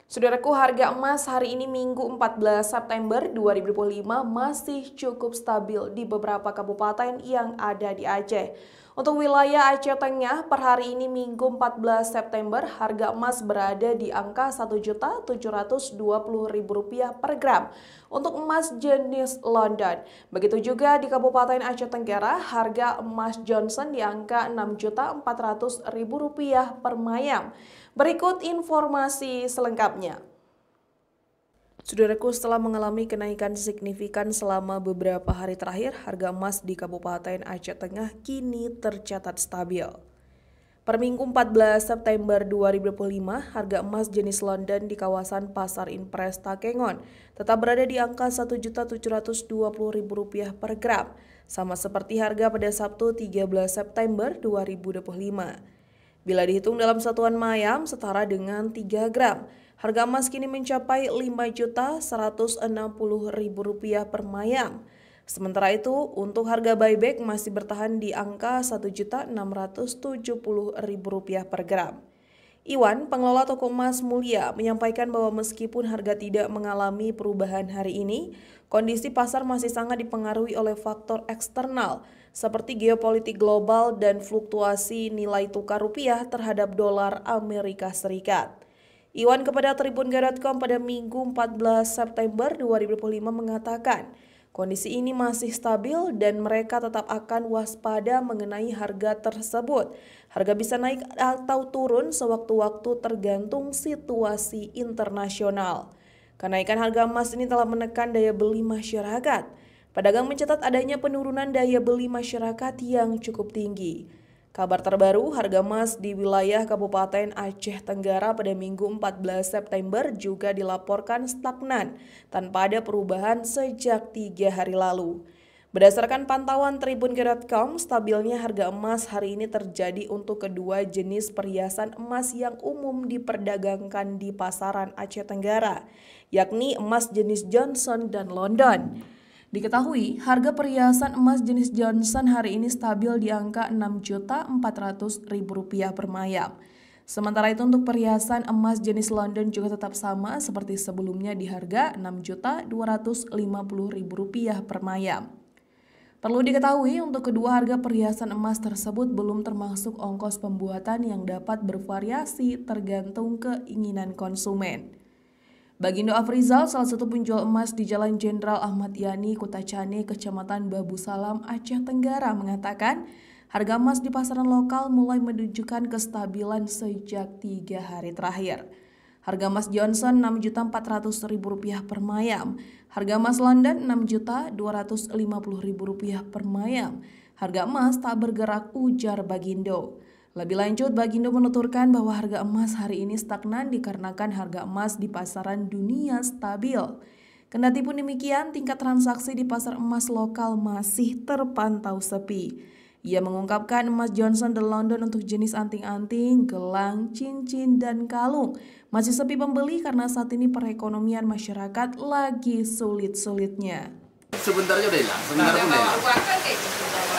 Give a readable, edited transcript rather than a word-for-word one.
Saudaraku, harga emas hari ini Minggu 14 September 2025 masih cukup stabil di beberapa kabupaten yang ada di Aceh. Untuk wilayah Aceh Tengah, per hari ini Minggu 14 September, harga emas berada di angka Rp1.720.000 per gram untuk emas jenis London. Begitu juga di Kabupaten Aceh Tenggara, harga emas Johnson di angka Rp6.400.000 per mayam. Berikut informasi selengkapnya. Saudaraku, setelah mengalami kenaikan signifikan selama beberapa hari terakhir, harga emas di Kabupaten Aceh Tengah kini tercatat stabil. Per Minggu 14 September 2025, harga emas jenis London di kawasan Pasar Impres Takengon tetap berada di angka Rp1.720.000 per gram, sama seperti harga pada Sabtu 13 September 2025. Bila dihitung dalam satuan mayam setara dengan 3 gram, harga emas kini mencapai Rp5.160.000 per mayam. Sementara itu, untuk harga buyback masih bertahan di angka Rp1.670.000 per gram. Iwan, pengelola toko emas Mulia, menyampaikan bahwa meskipun harga tidak mengalami perubahan hari ini, kondisi pasar masih sangat dipengaruhi oleh faktor eksternal seperti geopolitik global dan fluktuasi nilai tukar rupiah terhadap dolar Amerika Serikat. Iwan kepada Tribun.com pada Minggu 14 September 2025 mengatakan, kondisi ini masih stabil dan mereka tetap akan waspada mengenai harga tersebut. Harga bisa naik atau turun sewaktu-waktu tergantung situasi internasional. Kenaikan harga emas ini telah menekan daya beli masyarakat. Pedagang mencatat adanya penurunan daya beli masyarakat yang cukup tinggi. Kabar terbaru, harga emas di wilayah Kabupaten Aceh Tenggara pada Minggu 14 September juga dilaporkan stagnan tanpa ada perubahan sejak 3 hari lalu. Berdasarkan pantauan Tribun.com, stabilnya harga emas hari ini terjadi untuk kedua jenis perhiasan emas yang umum diperdagangkan di pasaran Aceh Tenggara, yakni emas jenis Johnson dan London. Diketahui, harga perhiasan emas jenis Johnson hari ini stabil di angka Rp6.400.000 per mayam. Sementara itu untuk perhiasan emas jenis London juga tetap sama seperti sebelumnya di harga Rp6.250.000 per mayam. Perlu diketahui untuk kedua harga perhiasan emas tersebut belum termasuk ongkos pembuatan yang dapat bervariasi tergantung keinginan konsumen. Bagindo Afrizal, salah satu penjual emas di Jalan Jenderal Ahmad Yani, Kota Cane, Kecamatan Babu Salam, Aceh Tenggara mengatakan, harga emas di pasaran lokal mulai menunjukkan kestabilan sejak 3 hari terakhir. Harga emas Johnson Rp6.400.000 per mayam, harga emas London Rp6.250.000 per mayam. Harga emas tak bergerak, ujar Bagindo. Lebih lanjut, Bagindo menuturkan bahwa harga emas hari ini stagnan dikarenakan harga emas di pasaran dunia stabil. Kendati pun demikian, tingkat transaksi di pasar emas lokal masih terpantau sepi. Ia mengungkapkan emas Johnson dan London untuk jenis anting-anting, gelang, cincin, dan kalung masih sepi pembeli karena saat ini perekonomian masyarakat lagi sulit-sulitnya. Sebentarnya udah hilang, sebentar pun udah hilang.